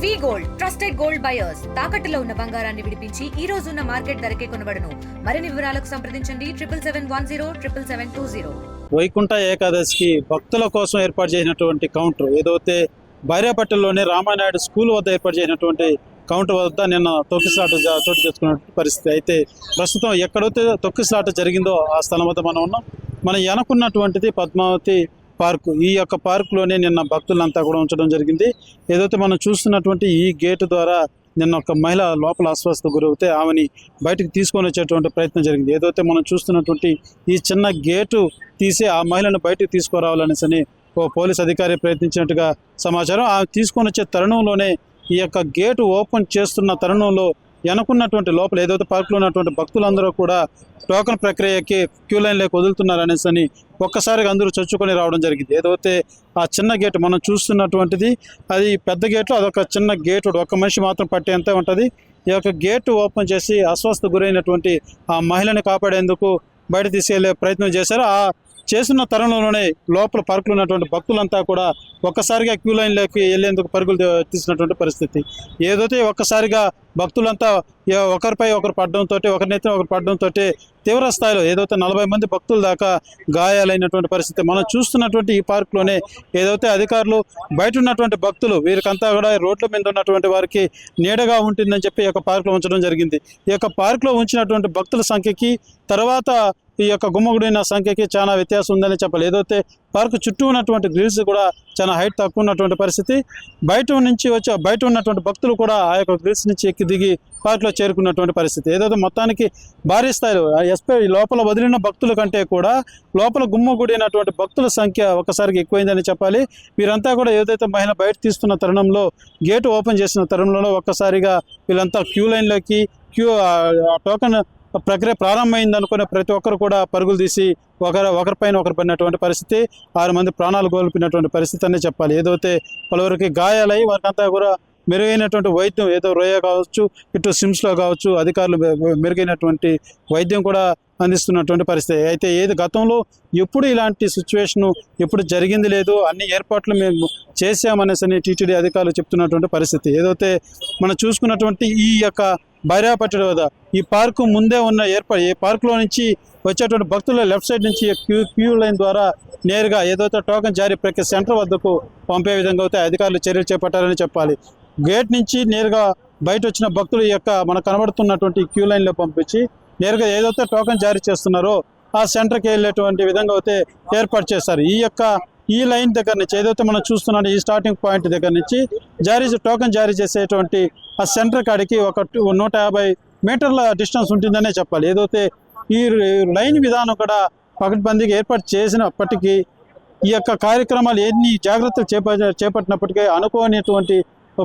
వి gold trusted gold buyers తాకట్టులో ఉన్న బంగారాన్ని విడిపించి ఈ రోజు ఉన్న మార్కెట్ ధరకే కొనబడును. మరిన్ని వివరాలకు సంప్రదించండి 7771077720. వైకుంఠ ఏకాదశికి భక్తుల కోసం ఏర్పాటు చేసినటువంటి కౌంటర్ ఏదైతే బైరాపట్టణంలోని రామానాయుడు స్కూల్ వద్ద ఏర్పాటు చేసినటువంటి కౌంటర్ వద్ద నిన్న తొక్కిసలాట చోటు చేసుకున్న పరిస్థితి. అయితే ప్రస్తుతం ఎక్కడైతే తొక్కిసలాట జరిగిందో ఆ స్థలం వద్ద మనం ఉన్నాం. మనం అనుకున్నటువంటిది పద్మావతి పార్కు. ఈ యొక్క పార్కులోనే నిన్న భక్తులంతా కూడా ఉంచడం జరిగింది. ఏదైతే మనం చూస్తున్నటువంటి ఈ గేటు ద్వారా నిన్న ఒక మహిళ లోపల అస్వస్థ గురవుతే ఆమెని బయటకు తీసుకొని వచ్చేటువంటి ప్రయత్నం జరిగింది. ఏదైతే మనం చూస్తున్నటువంటి ఈ చిన్న గేటు తీసి ఆ మహిళను బయటకు తీసుకురావాలనేసి ఓ పోలీస్ అధికారి ప్రయత్నించినట్టుగా సమాచారం. ఆమె తీసుకొని వచ్చే తరుణంలోనే ఈ యొక్క గేటు ఓపెన్ చేస్తున్న తరుణంలో అనుకున్నటువంటి లోపల ఏదైతే పార్కులో ఉన్నటువంటి భక్తులందరూ కూడా టోకన్ ప్రక్రియకి క్యూ లైన్లోకి వదులుతున్నారనేసి ఒక్కసారిగా అందరూ చొచ్చుకొని రావడం జరిగింది. ఏదైతే ఆ చిన్న గేటు మనం చూస్తున్నటువంటిది అది పెద్ద గేటు, అదొక చిన్న గేటు, ఒక మనిషి మాత్రం పట్టేంత ఉంటుంది. ఈ యొక్క గేటు ఓపెన్ చేసి అస్వస్థ గురైనటువంటి ఆ మహిళని కాపాడేందుకు బయట తీసుకెళ్లే ప్రయత్నం చేశారు. ఆ చేస్తున్న తరుణంలోనే లోపల పార్కులో ఉన్నటువంటి భక్తులంతా కూడా ఒక్కసారిగా క్యూ లైన్లోకి వెళ్లేందుకు పరుగులు తీసినటువంటి పరిస్థితి. ఏదైతే ఒక్కసారిగా భక్తులంతా ఒకరిపై ఒకరు పడడంతో ఒకరినైతే ఒకరు పడడంతో తీవ్ర స్థాయిలో ఏదైతే 40 మంది భక్తుల దాకా గాయాలైనటువంటి పరిస్థితి. మనం చూస్తున్నటువంటి ఈ పార్కులోనే ఏదైతే అధికారులు బయట ఉన్నటువంటి భక్తులు వీరికంతా కూడా రోడ్ల మీద ఉన్నటువంటి వారికి నీడగా ఉంటుందని చెప్పి ఈ యొక్క పార్కులో ఉంచడం జరిగింది. ఈ యొక్క పార్కులో ఉంచినటువంటి భక్తుల సంఖ్యకి తర్వాత ఈ యొక్క గుమ్మగుడిన సంఖ్యకి చాలా వ్యత్యాసం ఉందని చెప్పాలి. ఏదైతే పార్కు చుట్టూ ఉన్నటువంటి గ్రిల్స్ కూడా చాలా హైట్ తక్కువ ఉన్నటువంటి పరిస్థితి. బయట ఉన్నటువంటి భక్తులు కూడా ఆ యొక్క గ్రిల్స్ నుంచి ఎక్కి దిగి పార్కులో చేరుకున్నటువంటి పరిస్థితి. ఏదైతే మొత్తానికి భారీ స్థాయిలో లోపల వదిలిన భక్తుల కంటే కూడా లోపల గుమ్మగుడినటువంటి భక్తుల సంఖ్య ఒకసారికి ఎక్కువైందని చెప్పాలి. వీరంతా కూడా ఏదైతే మహిళ బయట తీస్తున్న తరుణంలో గేటు ఓపెన్ చేసిన తరుణంలో ఒక్కసారిగా వీళ్ళంతా క్యూ లైన్లోకి టోకన్ ప్రక్రియ ప్రారంభమైంది అనుకునే ప్రతి ఒక్కరు కూడా పరుగులు తీసి ఒకరిపైన ఒకరు పడినటువంటి పరిస్థితి. 6 మంది ప్రాణాలు కోల్పోయినటువంటి పరిస్థితి అనే చెప్పాలి. ఏదైతే పలువురికి గాయాలై వారికంతా కూడా మెరుగైనటువంటి వైద్యం ఏదో రోయా కావచ్చు, ఇటు సిమ్స్లో కావచ్చు అధికారులు మెరుగైనటువంటి వైద్యం కూడా అందిస్తున్నటువంటి పరిస్థితి. అయితే గతంలో ఎప్పుడు ఇలాంటి సిచ్యువేషను ఎప్పుడు జరిగింది లేదు, అన్ని ఏర్పాట్లు మేము చేశామనేసి టీటీడీ అధికారులు చెప్తున్నటువంటి పరిస్థితి. ఏదైతే మనం చూసుకున్నటువంటి ఈ యొక్క బైరాపట్టణ వద్ద ఈ పార్కు ముందే ఉన్న ఈ పార్కులో నుంచి వచ్చేటువంటి భక్తుల లెఫ్ట్ సైడ్ నుంచి క్యూ లైన్ ద్వారా నేరుగా ఏదైతే టోకన్ జారీ ప్రక్రియ సెంటర్ వద్దకు పంపే విధంగా అయితే అధికారులు చర్యలు చేపట్టాలని చెప్పాలి. గేట్ నుంచి నేరుగా బయట వచ్చిన భక్తులు యొక్క మనకు కనబడుతున్నటువంటి క్యూ లైన్లో పంపించి నేరుగా ఏదైతే టోకన్ జారీ చేస్తున్నారో ఆ సెంటర్కి వెళ్ళేటువంటి విధంగా అయితే ఏర్పాటు చేస్తారు. ఈ లైన్ దగ్గర నుంచి ఏదైతే మనం చూస్తున్నాం ఈ స్టార్టింగ్ పాయింట్ దగ్గర నుంచి టోకన్ జారీ చేసేటువంటి ఆ సెంటర్ కాడికి ఒక 150 మీటర్ల డిస్టెన్స్ ఉంటుందనే చెప్పాలి. ఏదైతే ఈ లైన్ విధానం కూడా పకడ్బందీగా ఏర్పాటు చేసినప్పటికీ ఈ యొక్క కార్యక్రమాలు ఎన్ని జాగ్రత్తలు చేపట్టినప్పటికీ అనుకోనటువంటి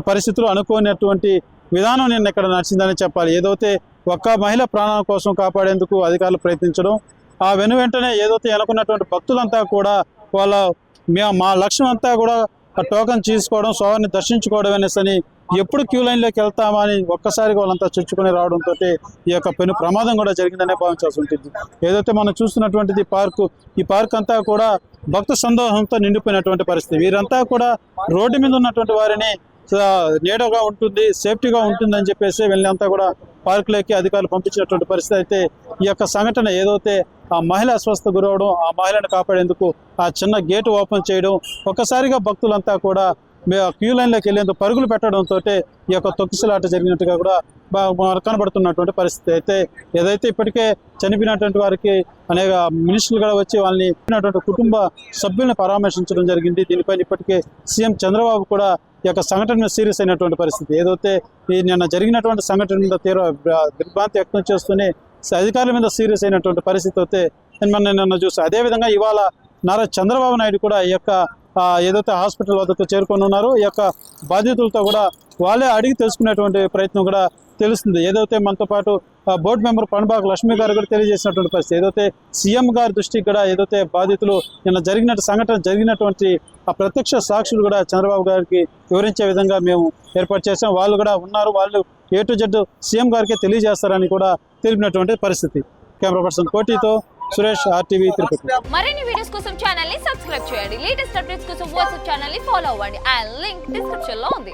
పరిస్థితులు అనుకోనటువంటి విధానం నిన్న ఇక్కడ నడిచిందని చెప్పాలి. ఏదైతే ఒక్క మహిళ ప్రాణాల కోసం కాపాడేందుకు అధికారులు ప్రయత్నించడం, ఆ వెంటనే ఏదైతే అనుకున్నటువంటి భక్తులంతా కూడా మా లక్ష్యం అంతా కూడా టోకన్ తీసుకోవడం, స్వామిని దర్శించుకోవడం అనేసి ఎప్పుడు క్యూ లైన్లోకి వెళ్తామని ఒక్కసారిగా వాళ్ళంతా చొచ్చుకొని రావడంతో ఈ యొక్క పెను ప్రమాదం కూడా జరిగిందనే భావించాల్సి ఉంటుంది. ఏదైతే మనం చూస్తున్నటువంటిది ఈ పార్క్ అంతా కూడా భక్త సందోహంతో నిండిపోయినటువంటి పరిస్థితి. వీరంతా కూడా రోడ్డు మీద ఉన్నటువంటి వారిని నీడగా ఉంటుంది, సేఫ్టీగా ఉంటుందని చెప్పేసి వీళ్ళంతా కూడా పార్కులోకి అధికారులు పంపించినటువంటి పరిస్థితి. అయితే ఈ యొక్క సంఘటన ఏదైతే ఆ మహిళ అస్వస్థ గురవడం, ఆ మహిళను కాపాడేందుకు ఆ చిన్న గేటు ఓపెన్ చేయడం, ఒక్కసారిగా భక్తులంతా కూడా క్యూ లైన్లోకి వెళ్ళేందుకు పరుగులు పెట్టడంతో ఈ యొక్క తొక్కిసలాట జరిగినట్టుగా కూడా కనబడుతున్నటువంటి పరిస్థితి. అయితే ఏదైతే ఇప్పటికే చనిపోయినటువంటి వారికి అనేక మినిస్టర్లు కూడా వచ్చి వాళ్ళని కుటుంబ సభ్యులను పరామర్శించడం జరిగింది. దీనిపైన ఇప్పటికే సీఎం చంద్రబాబు కూడా ఈ యొక్క సంఘటన సీరియస్ అయినటువంటి పరిస్థితి. ఏదైతే ఈ నిన్న జరిగినటువంటి సంఘటన మీద తీవ్ర దిగ్భ్రాంతి వ్యక్తం చేస్తూనే అధికారుల మీద సీరియస్ అయినటువంటి పరిస్థితి అయితే నిన్న చూసి అదేవిధంగా ఇవాళ నారా చంద్రబాబు నాయుడు కూడా ఈ యొక్క ఏదైతే హాస్పిటల్ వద్దకు చేరుకొని ఉన్నారో ఈ యొక్క బాధితులతో కూడా వాళ్ళే అడిగి తెలుసుకునేటువంటి ప్రయత్నం కూడా తెలుస్తుంది. ఏదైతే మనతో పాటు బోర్డు మెంబర్ పణబాక లక్ష్మి గారు కూడా తెలియజేసినటువంటి పరిస్థితి. ఏదైతే సీఎం గారి దృష్టికి కూడా ఏదైతే బాధితులు నిన్న జరిగినటువంటి ఆ ప్రత్యక్ష సాక్షులు కూడా చంద్రబాబు గారికి వివరించే విధంగా మేము ఏర్పాటు చేసాం. వాళ్ళు కూడా ఉన్నారు, వాళ్ళు A to Z సీఎం గారికి తెలియజేస్తారని కూడా తెలిపినటువంటి పరిస్థితి. కెమెరా పర్సన్ కోటితో సురేష్, RTV తిరుపతి. మరిన్ని వీడియోస్ కోసం ఛానల్ ని సబ్స్క్రైబ్ చేయండి. లేటెస్ట్ అప్డేట్స్ కోసం వాట్సాప్ ఛానల్ ని ఫాలో అవ్వండి. ఆ లింక్ డిస్క్రిప్షన్ లో ఉంది.